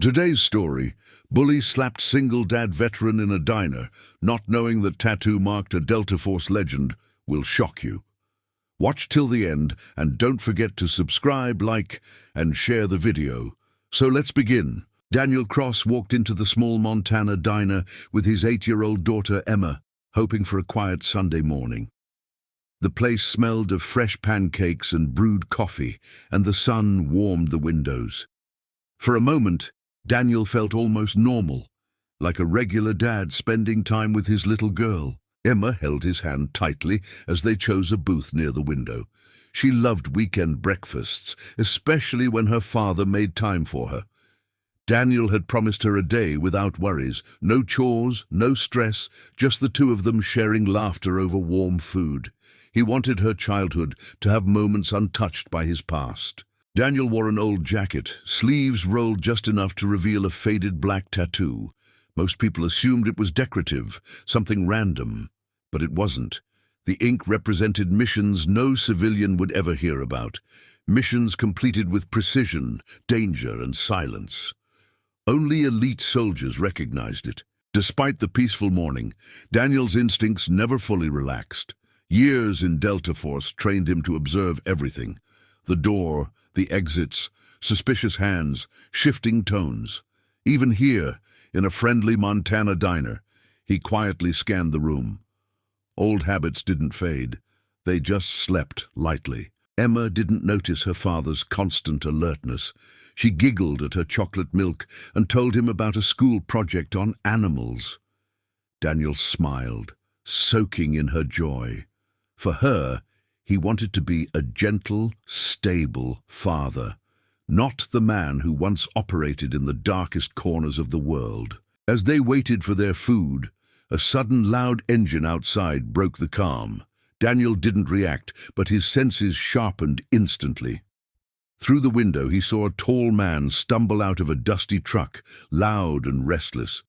Today's story: bully slapped single dad veteran in a diner, not knowing that tattoo marked a Delta Force legend, will shock you. Watch till the end and don't forget to subscribe, like, and share the video. So let's begin. Daniel Cross walked into the small Montana diner with his 8-year-old daughter Emma, hoping for a quiet Sunday morning. The place smelled of fresh pancakes and brewed coffee, and the sun warmed the windows. For a moment, Daniel felt almost normal, like a regular dad spending time with his little girl. Emma held his hand tightly as they chose a booth near the window. She loved weekend breakfasts, especially when her father made time for her. Daniel had promised her a day without worries, no chores, no stress, just the two of them sharing laughter over warm food. He wanted her childhood to have moments untouched by his past. Daniel wore an old jacket, sleeves rolled just enough to reveal a faded black tattoo. Most people assumed it was decorative, something random, but it wasn't. The ink represented missions no civilian would ever hear about. Missions completed with precision, danger, and silence. Only elite soldiers recognized it. Despite the peaceful morning, Daniel's instincts never fully relaxed. Years in Delta Force trained him to observe everything: the door, the exits, suspicious hands, shifting tones. Even here, in a friendly Montana diner, he quietly scanned the room. Old habits didn't fade. They just slept lightly. Emma didn't notice her father's constant alertness. She giggled at her chocolate milk and told him about a school project on animals. Daniel smiled, soaking in her joy. For her, he wanted to be a gentle, stable father, not the man who once operated in the darkest corners of the world. As they waited for their food, a sudden loud engine outside broke the calm. Daniel didn't react, but his senses sharpened instantly. Through the window, he saw a tall man stumble out of a dusty truck, loud and restless.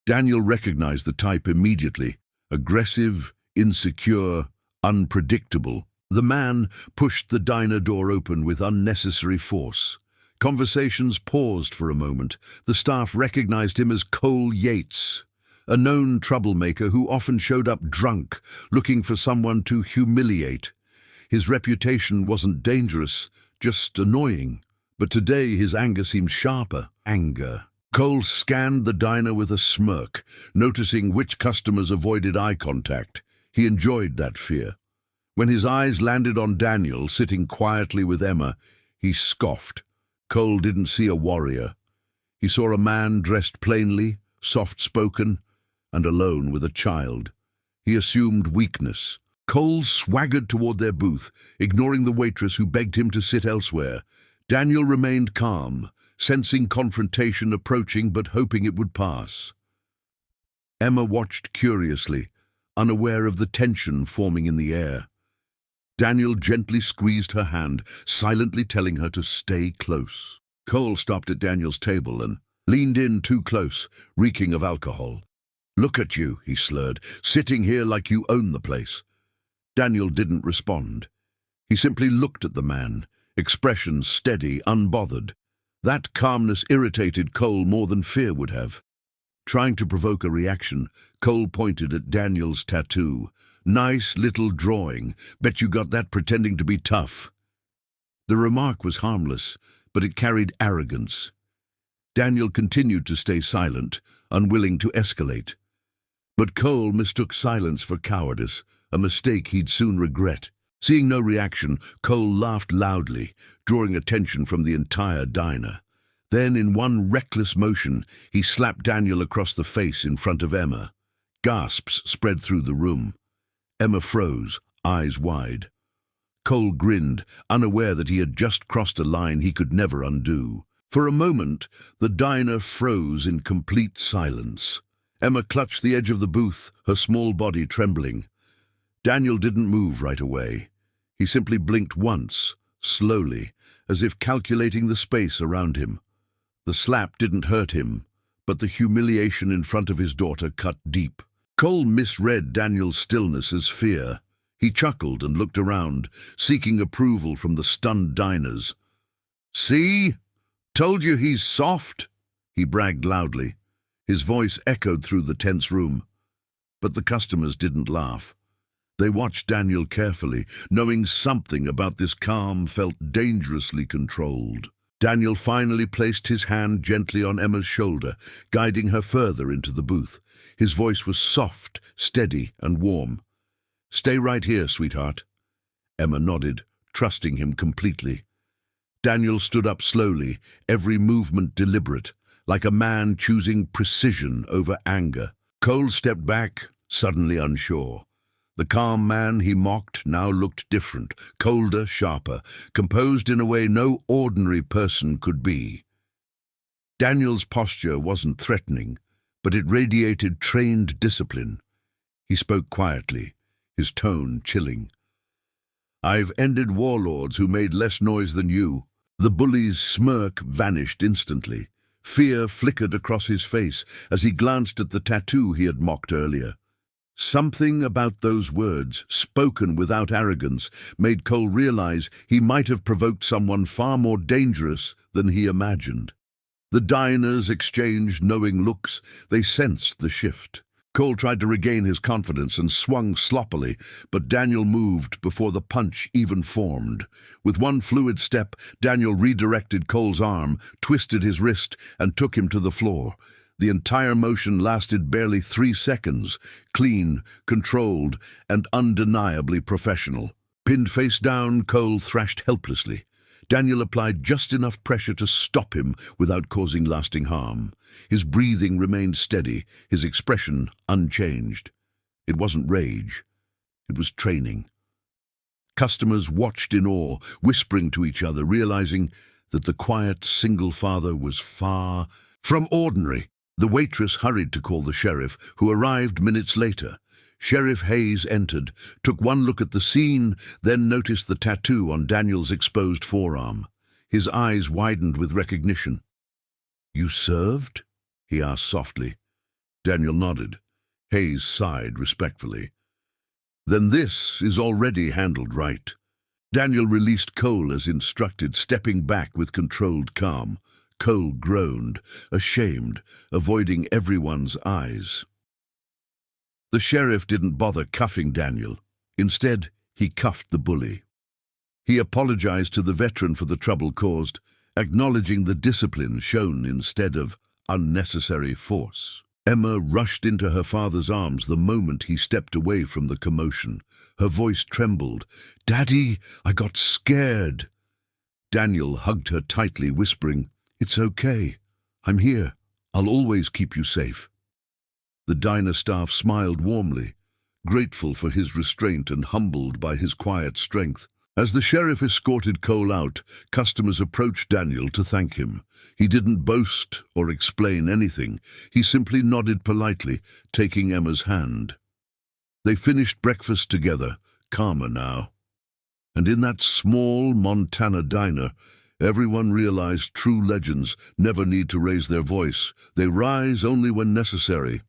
Daniel recognized the type immediately: aggressive, insecure, unpredictable. The man pushed the diner door open with unnecessary force. Conversations paused for a moment. The staff recognized him as Cole Yates, a known troublemaker who often showed up drunk, looking for someone to humiliate. His reputation wasn't dangerous, just annoying. But today his anger seemed sharper. Anger. Cole scanned the diner with a smirk, noticing which customers avoided eye contact. He enjoyed that fear. When his eyes landed on Daniel, sitting quietly with Emma, he scoffed. Cole didn't see a warrior. He saw a man dressed plainly, soft-spoken, and alone with a child. He assumed weakness. Cole swaggered toward their booth, ignoring the waitress who begged him to sit elsewhere. Daniel remained calm, sensing confrontation approaching but hoping it would pass. Emma watched curiously, unaware of the tension forming in the air. Daniel gently squeezed her hand, silently telling her to stay close. Cole stopped at Daniel's table and leaned in too close, reeking of alcohol. "Look at you," he slurred, "sitting here like you own the place." Daniel didn't respond. He simply looked at the man, expression steady, unbothered. That calmness irritated Cole more than fear would have. Trying to provoke a reaction, Cole pointed at Daniel's tattoo. "Nice little drawing. Bet you got that pretending to be tough." The remark was harmless, but it carried arrogance. Daniel continued to stay silent, unwilling to escalate. But Cole mistook silence for cowardice, a mistake he'd soon regret. Seeing no reaction, Cole laughed loudly, drawing attention from the entire diner. Then, in one reckless motion, he slapped Daniel across the face in front of Emma. Gasps spread through the room. Emma froze, eyes wide. Cole grinned, unaware that he had just crossed a line he could never undo. For a moment, the diner froze in complete silence. Emma clutched the edge of the booth, her small body trembling. Daniel didn't move right away. He simply blinked once, slowly, as if calculating the space around him. The slap didn't hurt him, but the humiliation in front of his daughter cut deep. Cole misread Daniel's stillness as fear. He chuckled and looked around, seeking approval from the stunned diners. "See? Told you he's soft." He bragged loudly. His voice echoed through the tense room. But the customers didn't laugh. They watched Daniel carefully, knowing something about this calm felt dangerously controlled. Daniel finally placed his hand gently on Emma's shoulder, guiding her further into the booth. His voice was soft, steady, and warm. "Stay right here, sweetheart." Emma nodded, trusting him completely. Daniel stood up slowly, every movement deliberate, like a man choosing precision over anger. Cole stepped back, suddenly unsure. The calm man he mocked now looked different, colder, sharper, composed in a way no ordinary person could be. Daniel's posture wasn't threatening, but it radiated trained discipline. He spoke quietly, his tone chilling. "I've ended warlords who made less noise than you." The bully's smirk vanished instantly. Fear flickered across his face as he glanced at the tattoo he had mocked earlier. Something about those words, spoken without arrogance, made Cole realize he might have provoked someone far more dangerous than he imagined. The diners exchanged knowing looks. They sensed the shift. Cole tried to regain his confidence and swung sloppily, but Daniel moved before the punch even formed. With one fluid step, Daniel redirected Cole's arm, twisted his wrist, and took him to the floor. The entire motion lasted barely 3 seconds, clean, controlled, and undeniably professional. Pinned face down, Cole thrashed helplessly. Daniel applied just enough pressure to stop him without causing lasting harm. His breathing remained steady, his expression unchanged. It wasn't rage. It was training. Customers watched in awe, whispering to each other, realizing that the quiet, single father was far from ordinary. The waitress hurried to call the sheriff, who arrived minutes later. Sheriff Hayes entered, took one look at the scene, then noticed the tattoo on Daniel's exposed forearm. His eyes widened with recognition. "You served?" he asked softly. Daniel nodded. Hayes sighed respectfully. "Then this is already handled right." Daniel released Cole as instructed, stepping back with controlled calm. Cole groaned, ashamed, avoiding everyone's eyes. The sheriff didn't bother cuffing Daniel. Instead, he cuffed the bully. He apologized to the veteran for the trouble caused, acknowledging the discipline shown instead of unnecessary force. Emma rushed into her father's arms the moment he stepped away from the commotion. Her voice trembled. "Daddy, I got scared." Daniel hugged her tightly, whispering, "It's okay. I'm here. I'll always keep you safe." The diner staff smiled warmly, grateful for his restraint and humbled by his quiet strength. As the sheriff escorted Cole out, customers approached Daniel to thank him. He didn't boast or explain anything. He simply nodded politely, taking Emma's hand. They finished breakfast together, calmer now. And in that small Montana diner, everyone realized true legends never need to raise their voice. They rise only when necessary.